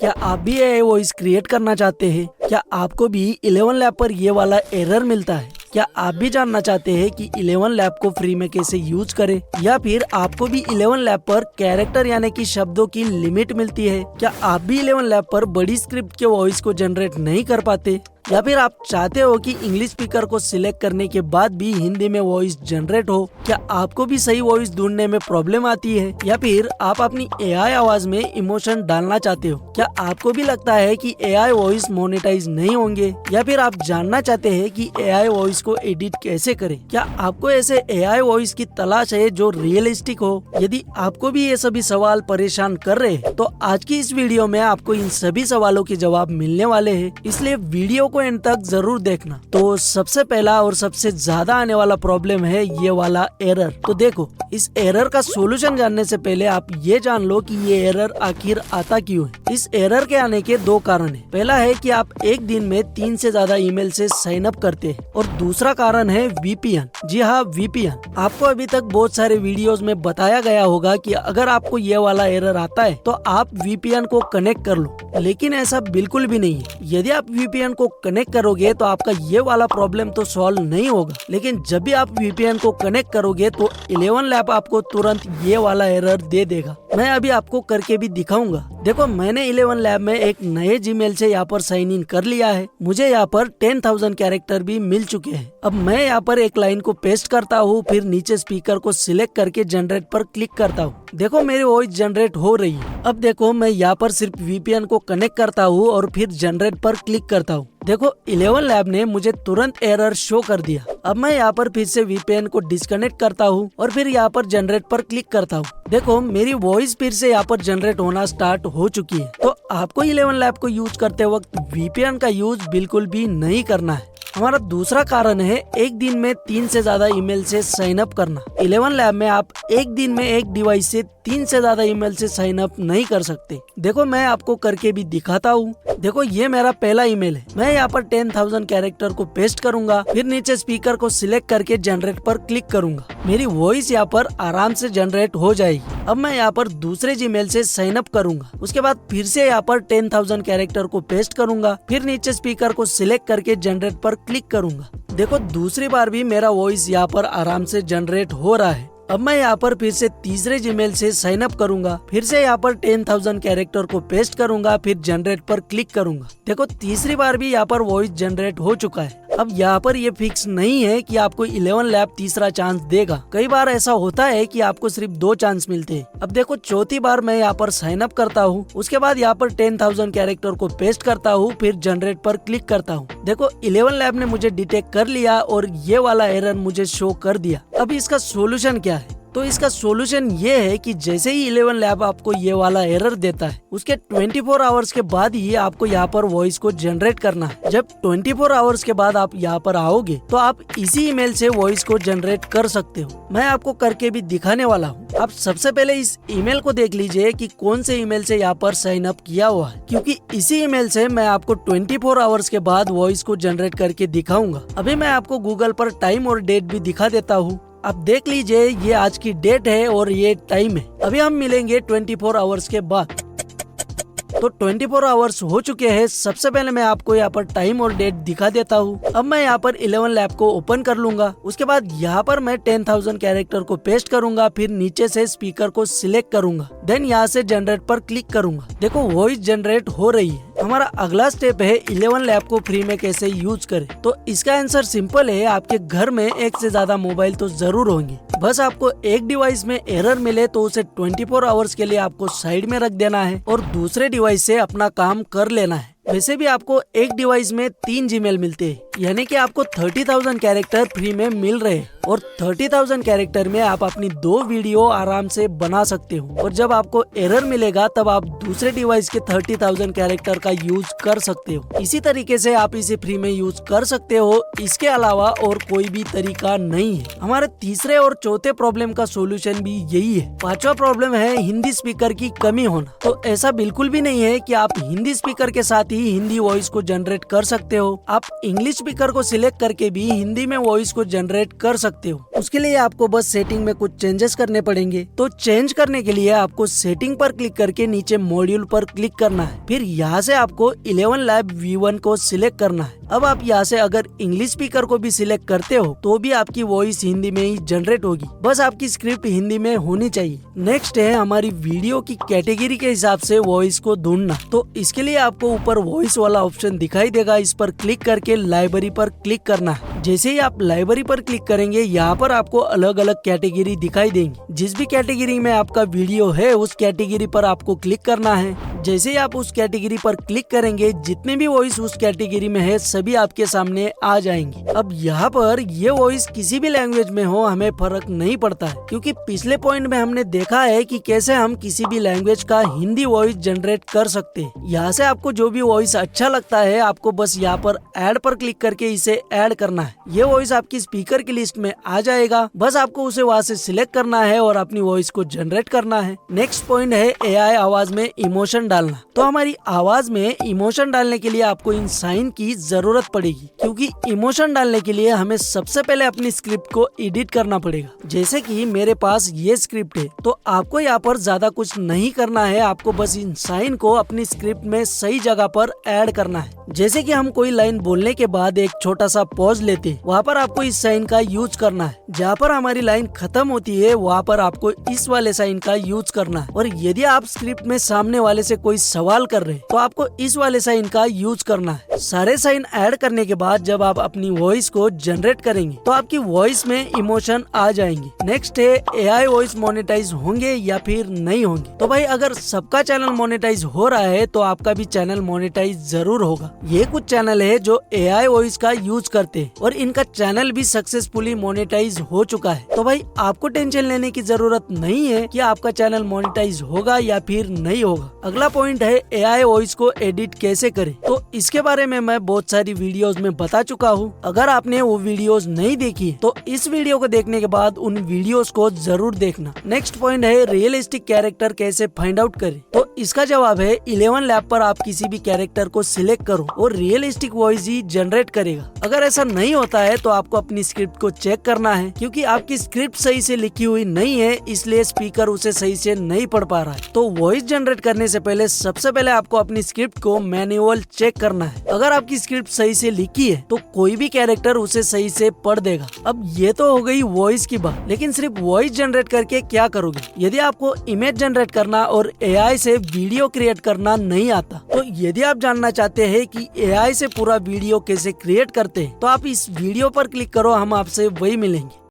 क्या आप भी एआई वॉइस क्रिएट करना चाहते हैं? क्या आपको भी 11 लैब पर ये वाला एरर मिलता है? क्या आप भी जानना चाहते हैं कि 11 लैब को फ्री में कैसे यूज करें? या फिर आपको भी 11 लैब पर कैरेक्टर यानी कि शब्दों की लिमिट मिलती है? क्या आप भी 11 लैब पर बड़ी स्क्रिप्ट के वॉइस को जनरेट नहीं कर पाते? या फिर आप चाहते हो कि इंग्लिश स्पीकर को सिलेक्ट करने के बाद भी हिंदी में वॉइस जनरेट हो? क्या आपको भी सही वॉइस ढूंढने में प्रॉब्लम आती है? या फिर आप अपनी एआई आवाज में इमोशन डालना चाहते हो? क्या आपको भी लगता है कि एआई वॉइस मोनेटाइज नहीं होंगे? या फिर आप जानना चाहते हैं कि एआई वॉइस को एडिट कैसे करें? क्या आपको ऐसे एआई वॉइस की तलाश है जो रियलिस्टिक हो? यदि आपको भी ये सभी सवाल परेशान कर रहे हैं तो आज की इस वीडियो में आपको इन सभी सवालों के जवाब मिलने वाले हैं, इसलिए वीडियो को एंड तक जरूर देखना। तो सबसे पहला और सबसे ज्यादा आने वाला प्रॉब्लम है ये वाला एरर। तो देखो, इस एरर का सॉल्यूशन जानने से पहले आप ये जान लो कि ये एरर आखिर आता क्यों है। इस एरर के आने के दो कारण है। पहला है कि आप एक दिन में 3 से ज्यादा ईमेल से साइन अप करते हैं और दूसरा कारण है वीपीएन। जी हाँ, वीपीएन। आपको अभी तक बहुत सारे वीडियोस में बताया गया होगा कि अगर आपको ये वाला एरर आता है तो आप वीपीएन को कनेक्ट कर लो, लेकिन ऐसा बिल्कुल भी नहीं है। यदि आप वीपीएन को कनेक्ट करोगे तो आपका ये वाला प्रॉब्लम तो सॉल्व नहीं होगा, लेकिन जब भी आप वीपीएन को कनेक्ट करोगे तो 11 लैब आपको तुरंत ये वाला एरर दे देगा। मैं अभी आपको करके भी दिखाऊंगा। देखो, मैंने 11 लैब में एक नए जीमेल से यहाँ पर साइन इन कर लिया है। मुझे यहाँ पर 10,000 कैरेक्टर भी मिल चुके हैं। अब मैं यहाँ पर एक लाइन को पेस्ट करता हूँ, फिर नीचे स्पीकर को सिलेक्ट करके जनरेट पर क्लिक करता हूँ। देखो, मेरी वॉइस जनरेट हो रही है। अब देखो, मैं यहाँ पर सिर्फ वीपीएन को कनेक्ट करता हूँ और फिर जनरेट पर क्लिक करता हूँ। देखो, 11 लैब ने मुझे तुरंत एरर शो कर दिया। अब मैं यहाँ पर फिर से वीपीएन को डिस्कनेक्ट करता हूँ और फिर यहाँ पर जनरेट पर क्लिक करता हूँ। देखो, मेरी वॉइस फिर से यहाँ पर जनरेट होना स्टार्ट हो चुकी है। तो आपको 11 लैब को यूज करते वक्त वीपीएन का यूज बिल्कुल भी नहीं करना है। हमारा दूसरा कारण है एक दिन में 3 से ज्यादा ईमेल से साइन अप करना। 11 लैब में आप एक दिन में एक डिवाइस से 3 से ज्यादा ईमेल से साइन अप नहीं कर सकते। देखो, मैं आपको करके भी दिखाता हूँ। देखो, ये मेरा पहला ईमेल है। मैं यहाँ पर 10,000 कैरेक्टर को पेस्ट करूंगा, फिर नीचे स्पीकर को सिलेक्ट करके जनरेट पर क्लिक करूंगा। मेरी वॉइस यहाँ पर आराम से जनरेट हो जाएगी। अब मैं यहाँ पर दूसरे जीमेल से साइन अप करूंगा। उसके बाद फिर से यहाँ पर 10,000 कैरेक्टर को पेस्ट करूंगा, फिर नीचे स्पीकर को सिलेक्ट करके जनरेट पर क्लिक करूंगा। देखो, दूसरी बार भी मेरा वॉइस यहाँ पर आराम से जनरेट हो रहा है। अब मैं यहाँ पर फिर से तीसरे जीमेल से साइन अप करूंगा, फिर से यहाँ पर 10,000 कैरेक्टर को पेस्ट करूंगा, फिर जनरेट पर क्लिक करूंगा। देखो, तीसरी बार भी यहाँ पर वॉइस जनरेट हो चुका है। अब यहाँ पर ये फिक्स नहीं है कि आपको 11 लैब तीसरा चांस देगा। कई बार ऐसा होता है कि आपको सिर्फ 2 चांस मिलते हैं। अब देखो, चौथी बार मैं यहाँ पर साइन अप करता हूँ, उसके बाद यहाँ पर 10,000 कैरेक्टर को पेस्ट करता हूँ, फिर जनरेट पर क्लिक करता हूँ। देखो, 11 लैब ने मुझे डिटेक्ट कर लिया और ये वाला एरर मुझे शो कर दिया। अब इसका सोल्यूशन क्या है? तो इसका सॉल्यूशन ये है कि जैसे ही 11 लैब आपको ये वाला एरर देता है, उसके 24 आवर्स के बाद ही आपको यहाँ पर वॉइस को जनरेट करना है। जब 24 आवर्स के बाद आप यहाँ पर आओगे तो आप इसी ईमेल से वॉइस को जनरेट कर सकते हो। मैं आपको करके भी दिखाने वाला हूँ। आप सबसे पहले इस ईमेल को देख लीजिए कि कौन से ईमेल से यहाँ पर साइन अप किया हुआ है, क्योंकि इसी ईमेल से मैं आपको 24 आवर्स के बाद वॉइस को जनरेट करके दिखाऊंगा। अभी मैं आपको गूगल पर टाइम और डेट भी दिखा देता हूँ। आप देख लीजिए, ये आज की डेट है और ये टाइम है। अभी हम मिलेंगे 24 आवर्स के बाद। तो 24 आवर्स हो चुके हैं। सबसे पहले मैं आपको यहाँ पर टाइम और डेट दिखा देता हूँ। अब मैं यहाँ पर 11 लैब को ओपन कर लूंगा। उसके बाद यहाँ पर मैं 10,000 कैरेक्टर को पेस्ट करूंगा, फिर नीचे से स्पीकर को सिलेक्ट करूंगा, देन यहाँ से जनरेट पर क्लिक करूंगा। देखो, वॉइस जनरेट हो रही है। हमारा अगला स्टेप है 11 लैब को फ्री में कैसे यूज करें। तो इसका आंसर सिंपल है। आपके घर में एक से ज्यादा मोबाइल तो जरूर होंगे। बस आपको एक डिवाइस में एरर मिले तो उसे 24 आवर्स के लिए आपको साइड में रख देना है और दूसरे डिवाइस से अपना काम कर लेना है। वैसे भी आपको एक डिवाइस में 3 जीमेल मिलते हैं, यानी कि आपको 30,000 कैरेक्टर फ्री में मिल रहे हैं और 30,000 कैरेक्टर में आप अपनी 2 वीडियो आराम से बना सकते हो। और जब आपको एरर मिलेगा तब आप दूसरे डिवाइस के 30,000 कैरेक्टर का यूज कर सकते हो। इसी तरीके से आप इसे फ्री में यूज कर सकते हो। इसके अलावा और कोई भी तरीका नहीं है। हमारे तीसरे और चौथे प्रॉब्लम का सोल्यूशन भी यही है। पांचवा प्रॉब्लम है हिंदी स्पीकर की कमी होना। तो ऐसा बिल्कुल भी नहीं है कि आप हिंदी स्पीकर के साथ ही हिंदी वॉइस को जनरेट कर सकते हो। आप इंग्लिश स्पीकर को सिलेक्ट करके भी हिंदी में वॉइस को जनरेट कर सकते हो। उसके लिए आपको बस सेटिंग में कुछ चेंजेस करने पड़ेंगे। तो चेंज करने के लिए आपको सेटिंग पर क्लिक करके नीचे मॉड्यूल पर क्लिक करना है। फिर यहाँ से आपको 11 लैब V1 को सिलेक्ट करना है। अब आप यहाँ से अगर इंग्लिश स्पीकर को भी सिलेक्ट करते हो तो भी आपकी वॉइस हिंदी में ही जनरेट होगी। बस आपकी स्क्रिप्ट हिंदी में होनी चाहिए। नेक्स्ट है हमारी वीडियो की कैटेगरी के हिसाब से वॉइस को ढूंढना। तो इसके लिए आपको ऊपर वॉइस वाला ऑप्शन दिखाई देगा, इस पर क्लिक करके लाइब्रेरी पर क्लिक करना है। जैसे ही आप लाइब्रेरी पर क्लिक करेंगे यहाँ पर आपको अलग अलग कैटेगरी दिखाई देंगी। जिस भी कैटेगरी में आपका वीडियो है उस कैटेगरी पर आपको क्लिक करना है। जैसे ही आप उस कैटेगरी पर क्लिक करेंगे जितने भी वॉइस उस कैटेगरी में है सभी आपके सामने आ जाएंगी। अब यहाँ पर ये वॉइस किसी भी लैंग्वेज में हो हमें फर्क नहीं पड़ता है, क्योंकि पिछले पॉइंट में हमने देखा है कि कैसे हम किसी भी लैंग्वेज का हिंदी वॉइस जनरेट कर सकते हैं। यहाँ से आपको जो भी वॉइस अच्छा लगता है आपको बस यहाँ पर ऐड पर क्लिक करके इसे ऐड करना है। ये वॉइस आपकी स्पीकर की लिस्ट में आ जाएगा। बस आपको उसे वहाँ से सिलेक्ट करना है और अपनी वॉइस को जनरेट करना है। नेक्स्ट पॉइंट है AI आवाज में इमोशन डालना। तो हमारी आवाज में इमोशन डालने के लिए आपको इन साइन की जरूरत पड़ेगी, क्योंकि इमोशन डालने के लिए हमें सबसे पहले अपनी स्क्रिप्ट को एडिट करना पड़ेगा। जैसे कि मेरे पास ये स्क्रिप्ट है तो आपको यहाँ पर ज्यादा कुछ नहीं करना है, आपको बस इन साइन को अपनी स्क्रिप्ट में सही जगह पर ऐड करना है। जैसे कि हम कोई लाइन बोलने के बाद एक छोटा सा पॉज लेते हैं, वहाँ पर आपको इस साइन का यूज करना है। जहाँ पर हमारी लाइन खत्म होती है वहाँ पर आपको इस वाले साइन का यूज करना है। और यदि आप स्क्रिप्ट में सामने वाले से कोई सवाल कर रहे हैं तो आपको इस वाले साइन का यूज करना है। सारे साइन ऐड करने के बाद जब आप अपनी वॉइस को जनरेट करेंगे तो आपकी वॉइस में इमोशन आ जाएंगे। नेक्स्ट है AI वॉइस मोनेटाइज होंगे या फिर नहीं होंगे। तो भाई अगर सबका चैनल मोनेटाइज हो रहा है तो आपका भी चैनल मोनेटाइज जरूर होगा। ये कुछ चैनल है जो AI वॉइस का यूज करते हैं और इनका चैनल भी सक्सेसफुली मोनेटाइज हो चुका है। तो भाई आपको टेंशन लेने की जरूरत नहीं है कि आपका चैनल मोनेटाइज होगा या फिर नहीं होगा। अगला पॉइंट है AI वॉइस को एडिट कैसे करें। तो इसके बारे में मैं बहुत सारी वीडियोस में बता चुका हूँ। अगर आपने वो वीडियोस नहीं देखी तो इस वीडियो को देखने के बाद उन वीडियोस को जरूर देखना। नेक्स्ट पॉइंट है रियलिस्टिक कैरेक्टर कैसे फाइंड आउट करें। तो इसका जवाब है 11 लैब पर आप किसी भी कैरेक्टर को सिलेक्ट करो और रियलिस्टिक वॉइस ही जनरेट करेगा। अगर ऐसा नहीं होता है तो आपको अपनी स्क्रिप्ट को चेक करना है, क्योंकि आपकी स्क्रिप्ट सही से लिखी हुई नहीं है इसलिए स्पीकर उसे सही से नहीं पढ़ पा रहा है। तो वॉइस जनरेट करने से पहले सबसे पहले आपको अपनी स्क्रिप्ट को मैनुअल चेक करना है। अगर आपकी स्क्रिप्ट सही से लिखी है तो कोई भी कैरेक्टर उसे सही से पढ़ देगा। अब ये तो हो गई वॉइस की बात, लेकिन सिर्फ वॉइस जनरेट करके क्या करोगे? यदि आपको इमेज जनरेट करना और AI से वीडियो क्रिएट करना नहीं आता, तो यदि आप जानना चाहते हैं कि AI से पूरा वीडियो कैसे क्रिएट करते हैं तो आप इस वीडियो पर क्लिक करो, हम आपसे वही मिलेंगे।